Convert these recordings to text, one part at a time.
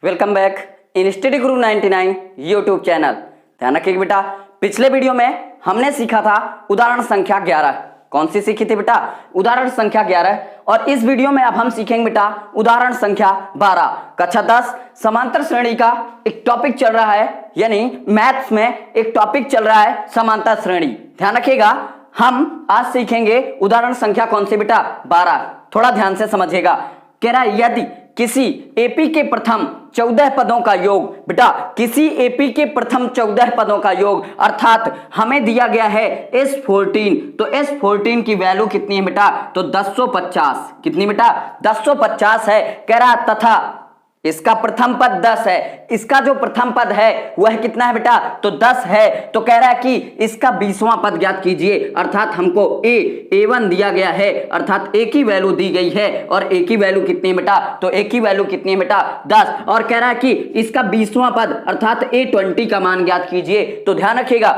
Welcome back in study Guru 99 YouTube channel. ध्यान रखिएगा बेटा, पिछले वीडियो में हमने सीखा था उदाहरण संख्या 11। कौन सी सीखी थी बेटा? उदाहरण संख्या 11। और इस वीडियो में अब हम सीखेंगे बेटा उदाहरण संख्या 12। कक्षा 10 समांतर श्रेणी का एक टॉपिक चल रहा है, यानी मैथ्स में एक टॉपिक चल रहा है समांतर श्रेणी। ध्यान रखिएगा, हम आज सीखेंगे उदाहरण संख्या कौन सी बेटा? 12। थोड़ा ध्यान से समझिएगा। कह रहा है यदि किसी एपी के प्रथम 14 पदों का योग, बेटा किसी एपी के प्रथम 14 पदों का योग, अर्थात हमें दिया गया है S14, तो S14 की वैल्यू कितनी है बेटा? तो 1050। कितनी बेटा? 1050 है। कह रहा तथा इसका प्रथम पद 10 है, इसका जो प्रथम पद है वह कितना है बेटा? तो 10 है। तो कह रहा है कि इसका 20वां पद ज्ञात कीजिए, अर्थात हमको A1 दिया गया है, अर्थात A की वैल्यू दी गई है, और A की वैल्यू कितनी है बेटा? तो A की वैल्यू कितनी है बेटा? 10। और कह रहा है कि इसका 20वां पद अर्थात A20 का मान ज्ञात कीजिए। तो ध्यान रखिएगा,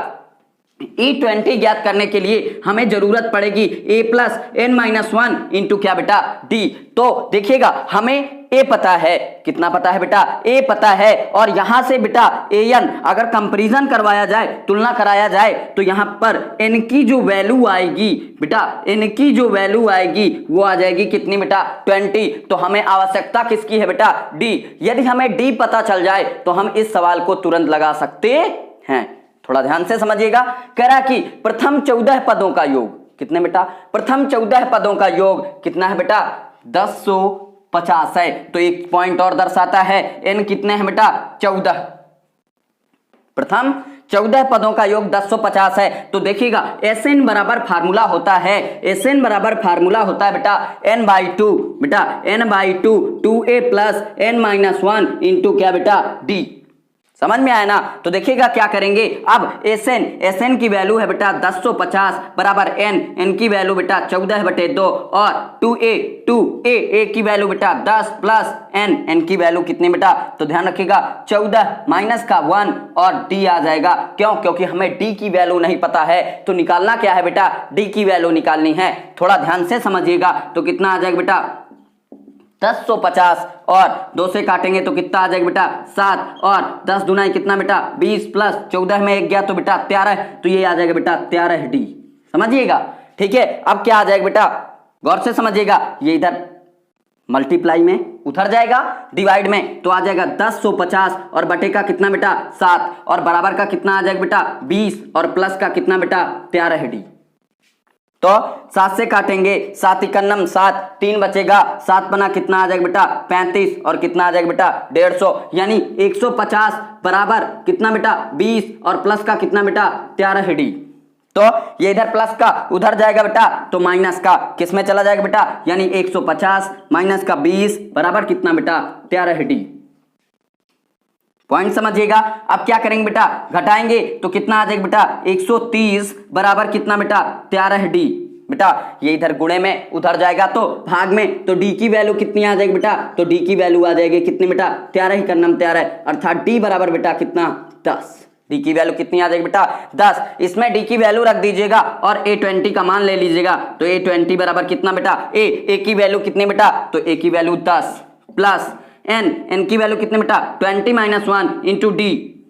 E20 ज्ञात करने के लिए हमें जरूरत पड़ेगी A प्लस n-1 इंटू क्या बेटा? D। तो देखिएगा, हमें A पता है, कितना पता है बेटा? A पता है, और यहां से बेटा AN अगर कंपैरिजन करवाया जाए, तुलना कराया जाए, तो यहां पर N की जो वैल्यू आएगी बेटा, N की जो वैल्यू आएगी वो आ जाएगी कितनी बेटा? 20। तो हमें आवश्यकता किसकी है बेटा? D। यदि हमें D पता चल जाए तो हम इस सवाल को तुरंत लगा सकते हैं। थोड़ा ध्यान से समझिएगा। कह रहा कि प्रथम 14 पदों का योग कितने बेटा? प्रथम 14 पदों का योग कितना है बेटा? 1050 है। तो एक पॉइंट और दर्शाता है, n कितने हैं बेटा? 14। प्रथम 14 पदों का योग 1050 है। तो देखिएगा Sn बराबर फार्मूला होता है, Sn बराबर फार्मूला होता है बेटा n/2, बेटा n/2 2a plus n-1 into क्या बेटा? D। समझ में आया ना? तो देखिएगा क्या करेंगे अब। Sn की वैल्यू है बेटा 1050 बराबर n की वैल्यू बेटा 14/2, और 2a की वैल्यू बेटा 10 प्लस n की वैल्यू कितनी बेटा? तो ध्यान रखिएगा 14 माइनस का 1 और d आ जाएगा। क्यों? क्योंकि हमें d की वैल्यू नहीं पता है, तो निकालना क्या है बेटा? d की वैल्यू निकालनी है। थोड़ा ध्यान से समझिएगा। तो कितना आ जाएगा बेटा? 1050, और 2 से काटेंगे तो कितना आ जाएगा बेटा? 7, और 10 दुनाई कितना बेटा? 20 प्लस 14 में 1 गया तो बेटा 13, तो ये आ जाएगा बेटा 13D। समझिएगा, ठीक है। अब क्या आ जाएगा बेटा? गौर से समझिएगा, ये इधर मल्टीप्लाई में उधर जाएगा, डिवाइड में तो आ जाएगा 1050, और बटे का कितना बेटा? 7, और बराबर का कितना आ जाएगा बेटा? 20, और प्लस का कितना बेटा? 13D। तो 7 से काटेंगे, 7 इकन्नम 7, 3 बचेगा, 7 बना कितना आ जाएगा बेटा? 35, और कितना आ जाएगा बेटा? 150, यानी 150 बराबर कितना बेटा? 20, और प्लस का कितना बेटा? 13D। तो ये इधर प्लस का उधर जाएगा बेटा, तो माइनस का किस में चला जाएगा बेटा? यानी 150 माइनस का 20 बराबर कितना बेटा? 13D। पॉइंट समझिएगा। अब क्या करेंगे बेटा? घटाएंगे तो कितना आ जाएगा बेटा? 130 बराबर कितना बेटा? 13D। बेटा ये इधर गुणे में उधर जाएगा तो भाग में, तो D की वैल्यू कितनी आ जाएगी बेटा? तो D की वैल्यू आ जाएगी कितनी बेटा? 13 ही करना 13, अर्थात D बराबर बेटा कितना? 10। D की वैल्यू कितनी आ जाएगी बेटा? 10। इसमें D की वैल्यू रख दीजिएगा और A20 का मान ले लीजिएगा। तो A20 बराबर कितना बेटा? A की वैल्यू कितनी बेटा? तो A की वैल्यू 10 प्लस n की वैल्यू कितनी बेटा? 20-1 इंटू D,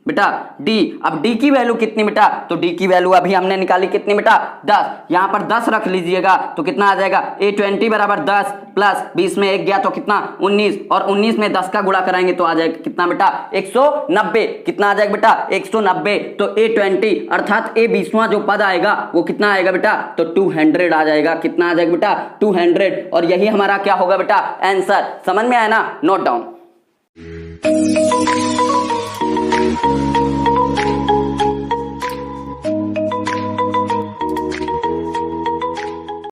बेटा D। अब D की वैल्यू कितनी बेटा? तो D की वैल्यू अभी हमने निकाली कितनी बेटा? 10। यहाँ पर 10 रख लीजिएगा तो कितना आ जाएगा? A20 बराबर 10 प्लस 20 में 1 गया तो कितना? 19, और 19 में 10 का गुणा कराएंगे तो आ जाएगा कितना बेटा? 190। कितना आ जाएगा बेटा? 190। तो A20 अर्थात A 20वां जो पद आएगा वो कितना आएगा बेटा? तो 200 आ जाएगा। कितना आ जाएगा बेटा? 200। और यही हमारा क्या होगा बेटा? आंसर। समझ में आया ना? Note down.